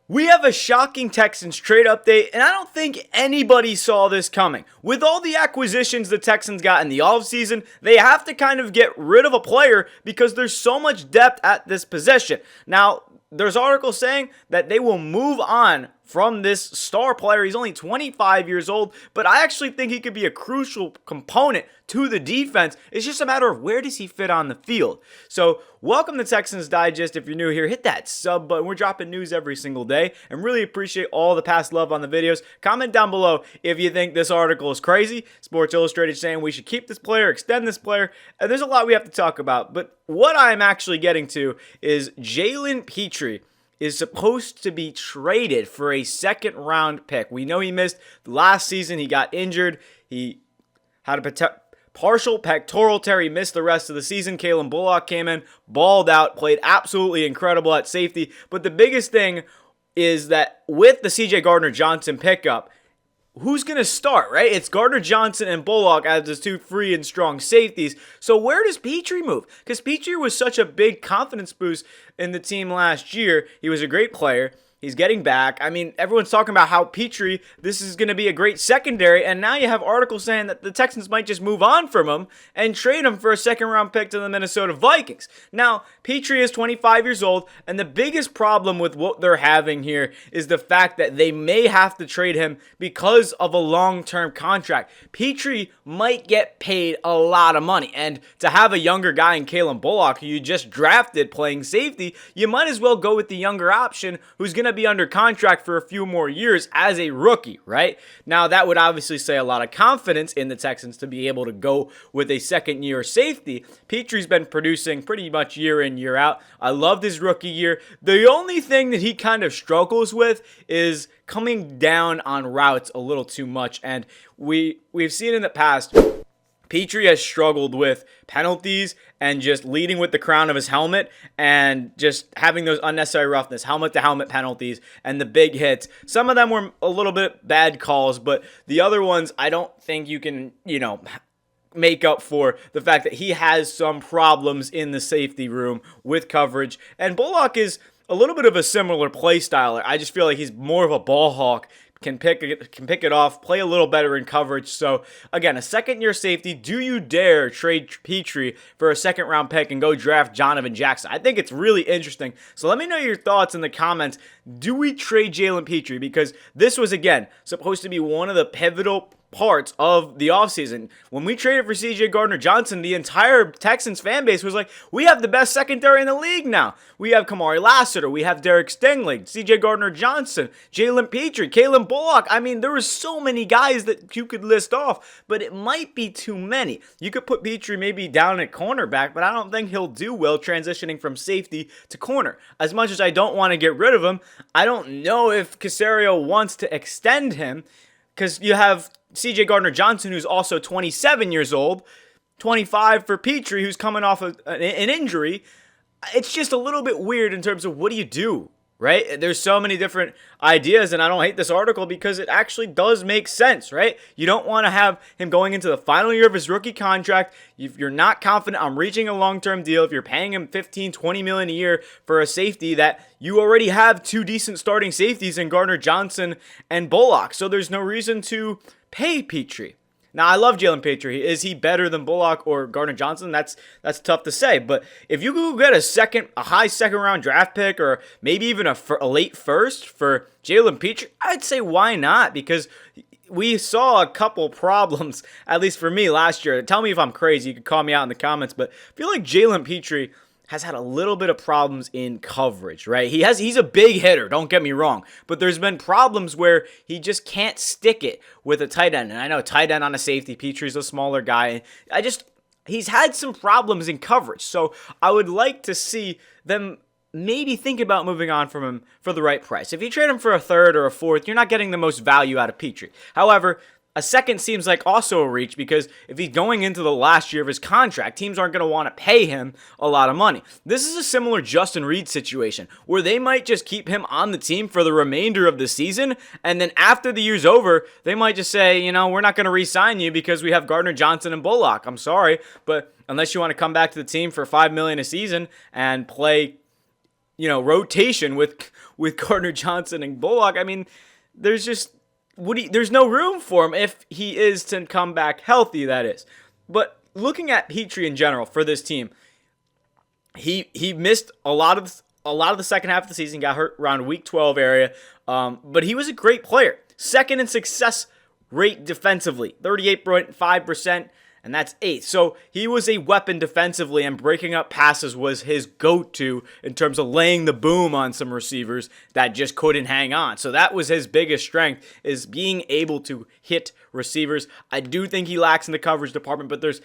We have a shocking Texans trade update, and I don't think anybody saw this coming. With all the acquisitions the Texans got in the offseason, they have to kind of get rid of a player because there's so much depth at this position. Now, there's articles saying that they will move on from this star player. He's only 25 years old, but I actually think he could be a crucial component to the defense. It's just a matter of where does he fit on the field. So welcome to Texans Digest. If you're new here, hit that sub button. We're dropping news every single day and really appreciate all the past love on the videos. Comment down below if you think this article is crazy. Sports Illustrated saying we should keep this player, extend this player, and there's a lot we have to talk about. But what I'm actually getting to is Jalen Pitre is supposed to be traded for a second-round pick. We know he missed last season. He got injured. He had a partial pectoral tear. He missed the rest of the season. Kalen Bullock came in, balled out, played absolutely incredible at safety. But the biggest thing is that with the CJ Gardner-Johnson pickup, who's going to start, right? It's Gardner-Johnson and Bullock as his two free and strong safeties. So where does Petri move? Because Petri was such a big confidence boost in the team last year. He was a great player. He's getting back. I mean, everyone's talking about how Petri, this is going to be a great secondary, and now you have articles saying that the Texans might just move on from him and trade him for a second-round pick to the Minnesota Vikings. Now, Petri is 25 years old, and the biggest problem with what they're having here is the fact that they may have to trade him because of a long-term contract. Petri might get paid a lot of money, and to have a younger guy in Kalen Bullock, who you just drafted playing safety, you might as well go with the younger option who's going to be under contract for a few more years as a rookie, right? Now, that would obviously say a lot of confidence in the Texans to be able to go with a second-year safety. Petri's been producing pretty much year in, year out. I loved his rookie year. The only thing that he kind of struggles with is coming down on routes a little too much, and we've seen in the past Petri has struggled with penalties and just leading with the crown of his helmet and just having those unnecessary roughness, helmet-to-helmet penalties, and the big hits. Some of them were a little bit bad calls, but the other ones, I don't think you can, make up for the fact that he has some problems in the safety room with coverage. And Bullock is a little bit of a similar play styler. I just feel like he's more of a ball hawk. Can pick it off, play a little better in coverage. So, again, a second-year safety. Do you dare trade Petri for a second-round pick and go draft Donovan Jackson? I think it's really interesting. So let me know your thoughts in the comments. Do we trade Jalen Pitre? Because this was, again, supposed to be one of the pivotal parts of the offseason. When we traded for CJ Gardner-Johnson, the entire Texans fan base was like, we have the best secondary in the league now. We have Kamari Lassiter, we have Derek Stingley, CJ Gardner-Johnson, Jalen Pitre, Kalen Bullock. I mean, there were so many guys that you could list off, but it might be too many. You could put Pitre maybe down at cornerback, but I don't think he'll do well transitioning from safety to corner. As much as I don't want to get rid of him, I don't know if Caserio wants to extend him, because you have CJ Gardner-Johnson, who's also 27 years old, 25 for Petri, who's coming off an injury. It's just a little bit weird in terms of what do you do, right? There's so many different ideas, and I don't hate this article because it actually does make sense, right? You don't want to have him going into the final year of his rookie contract. If you're not confident on reaching a long-term deal, if you're paying him $15, $20 million a year for a safety that you already have two decent starting safeties in Gardner-Johnson and Bullock, so there's no reason to pay Petri. Now, I love Jalen Pitre. Is he better than Bullock or Gardner-Johnson? That's tough to say. But if you could get a high second-round draft pick or maybe even a late first for Jalen Pitre, I'd say why not? Because we saw a couple problems, at least for me last year. Tell me if I'm crazy. You can call me out in the comments. But I feel like Jalen Pitre has had a little bit of problems in coverage, right? He's a big hitter, don't get me wrong, but there's been problems where he just can't stick it with a tight end. And I know tight end on a safety, Petry's a smaller guy. He's had some problems in coverage. So I would like to see them maybe think about moving on from him for the right price. If you trade him for a third or a fourth, you're not getting the most value out of Petri. However, a second seems like also a reach because if he's going into the last year of his contract, teams aren't going to want to pay him a lot of money. This is a similar Justin Reed situation where they might just keep him on the team for the remainder of the season, and then after the year's over, they might just say, we're not going to re-sign you because we have Gardner-Johnson and Bullock. I'm sorry, but unless you want to come back to the team for $5 million a season and play rotation with Gardner Johnson and Bullock. I mean, there's just there's no room for him if he is to come back healthy, that is. But looking at Petri in general for this team, he missed a lot of the second half of the season, got hurt around week 12 area, but he was a great player. Second in success rate defensively, 38.5%, and that's 8th. So he was a weapon defensively, and breaking up passes was his go-to in terms of laying the boom on some receivers that just couldn't hang on. So that was his biggest strength, is being able to hit receivers. I do think he lacks in the coverage department, but there's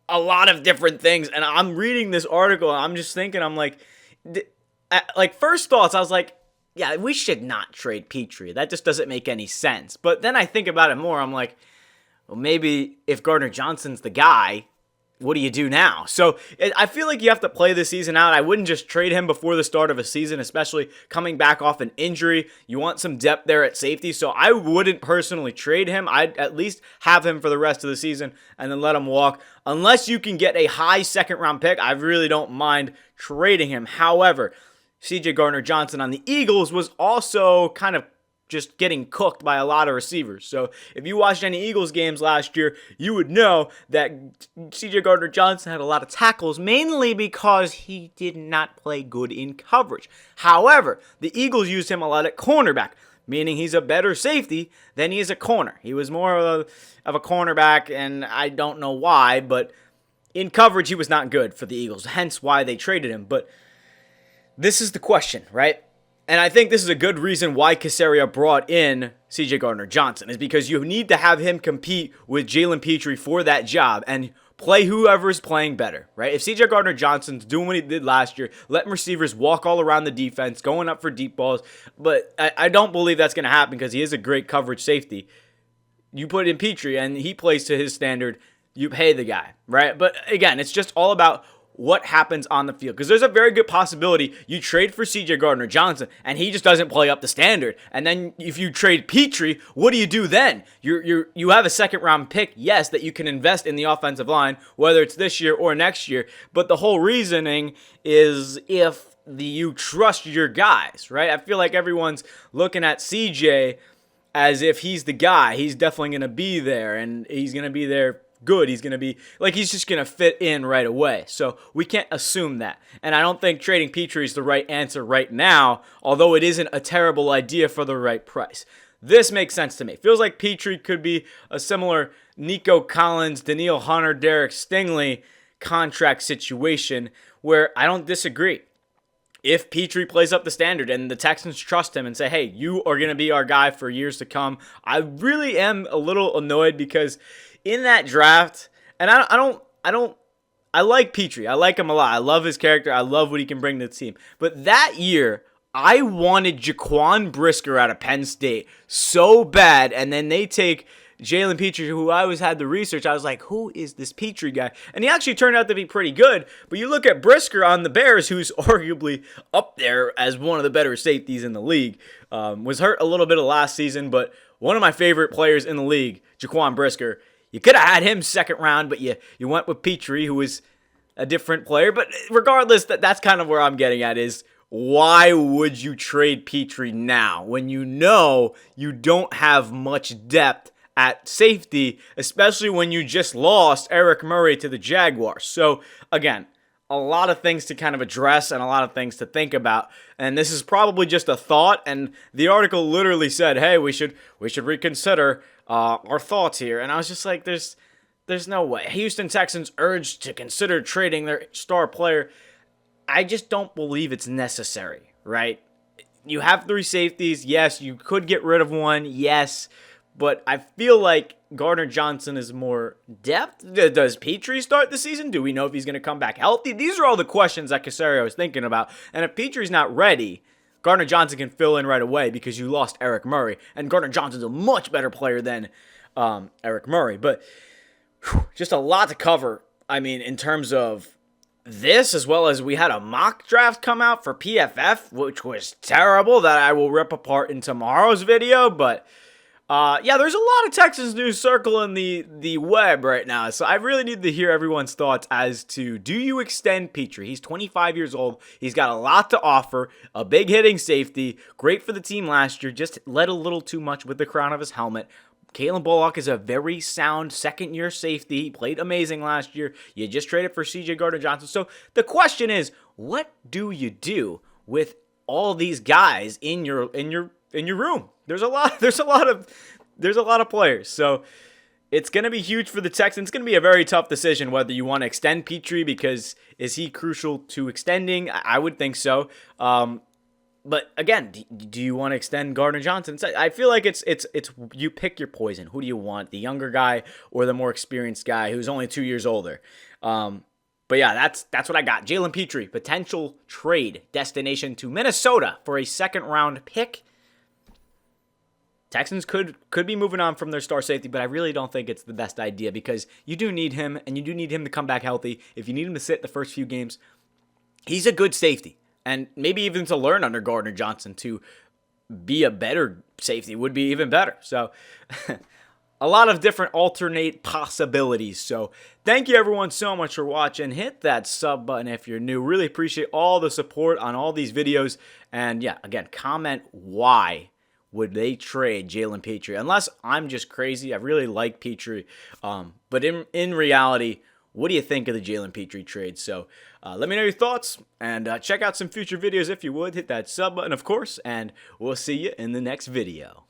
a lot of different things. And I'm reading this article, and I'm just thinking, I'm like first thoughts, I was like, yeah, we should not trade Petri. That just doesn't make any sense. But then I think about it more. I'm like, well, maybe if Gardner Johnson's the guy, what do you do now? So I feel like you have to play the season out. I wouldn't just trade him before the start of a season, especially coming back off an injury. You want some depth there at safety. So I wouldn't personally trade him. I'd at least have him for the rest of the season and then let him walk. Unless you can get a high second-round pick, I really don't mind trading him. However, C.J. Gardner-Johnson on the Eagles was also kind of just getting cooked by a lot of receivers. So if you watched any Eagles games last year, you would know that C.J. Gardner-Johnson had a lot of tackles, mainly because he did not play good in coverage. However, the Eagles used him a lot at cornerback, meaning he's a better safety than he is a corner. He was more of a cornerback, and I don't know why, but in coverage, he was not good for the Eagles, hence why they traded him. But this is the question, right? And I think this is a good reason why Caserio brought in C.J. Gardner-Johnson, is because you need to have him compete with Jalen Pitre for that job and play whoever is playing better, right? If C.J. Gardner-Johnson's doing what he did last year, letting receivers walk all around the defense, going up for deep balls, but I don't believe that's going to happen because he is a great coverage safety. You put in Petri and he plays to his standard, you pay the guy, right? But again, it's just all about what happens on the field. Because there's a very good possibility you trade for C.J. Gardner-Johnson and he just doesn't play up the standard. And then if you trade Petri, what do you do then? You have a second-round pick, yes, that you can invest in the offensive line, whether it's this year or next year. But the whole reasoning is if you trust your guys, right? I feel like everyone's looking at C.J. as if he's the guy. He's definitely going to be there, and he's going to be there good. He's going to be, he's just going to fit in right away. So we can't assume that. And I don't think trading Petri is the right answer right now, although it isn't a terrible idea for the right price. This makes sense to me. Feels like Petri could be a similar Nico Collins, Danielle Hunter, Derek Stingley contract situation where I don't disagree. If Petri plays up the standard and the Texans trust him and say, hey, you are going to be our guy for years to come, I really am a little annoyed because in that draft, and I like Petri. I like him a lot. I love his character. I love what he can bring to the team. But that year, I wanted Jaquan Brisker out of Penn State so bad, and then they take Jalen Pitre, who I always had the research. I was like, who is this Petri guy? And he actually turned out to be pretty good. But you look at Brisker on the Bears, who's arguably up there as one of the better safeties in the league. Was hurt a little bit of last season, but one of my favorite players in the league, Jaquan Brisker. You could have had him second round, but you went with Petri, who was a different player. But regardless, that's kind of where I'm getting at is, why would you trade Petri now when you know you don't have much depth at safety, especially when you just lost Eric Murray to the Jaguars? So, again, a lot of things to kind of address and a lot of things to think about. And this is probably just a thought, and the article literally said, hey, we should reconsider our thoughts here. And I was just like, there's no way. Houston Texans urged to consider trading their star player. I just don't believe it's necessary, right? You have 3 safeties. Yes, you could get rid of one. Yes, but I feel like Gardner Johnson is more depth. Does Petri start the season? Do we know if he's going to come back healthy? These are all the questions that Caserio is thinking about. And if Petri's not ready, Gardner Johnson can fill in right away because you lost Eric Murray. And Gardner Johnson's a much better player than Eric Murray. But just a lot to cover, I mean, in terms of this, as well as we had a mock draft come out for PFF, which was terrible, that I will rip apart in tomorrow's video. But Yeah, there's a lot of Texans news circling the web right now, so I really need to hear everyone's thoughts as to, do you extend Petri? He's 25 years old. He's got a lot to offer, a big hitting safety, great for the team last year, just led a little too much with the crown of his helmet. Kalen Bullock is a very sound second-year safety. He played amazing last year. You just traded for C.J. Gardner-Johnson. So the question is, what do you do with all these guys in your room? There's a lot of players. So it's going to be huge for the Texans. It's going to be a very tough decision whether you want to extend Petri, because is he crucial to extending? I would think so. But again, do you want to extend Gardner-Johnson? I feel like it's you pick your poison. Who do you want? The younger guy or the more experienced guy who's only 2 years older? But yeah, that's what I got. Jalen Pitre, potential trade destination to Minnesota for a second-round pick. Texans could be moving on from their star safety, but I really don't think it's the best idea, because you do need him, and you do need him to come back healthy. If you need him to sit the first few games, he's a good safety. And maybe even to learn under Gardner-Johnson to be a better safety would be even better. So a lot of different alternate possibilities. So thank you everyone so much for watching. Hit that sub button if you're new. Really appreciate all the support on all these videos. And yeah, again, comment why would they trade Jalen Pitre? Unless I'm just crazy. I really like Petri. But in reality, what do you think of the Jalen Pitre trade? So let me know your thoughts, and check out some future videos if you would. Hit that sub button, of course, and we'll see you in the next video.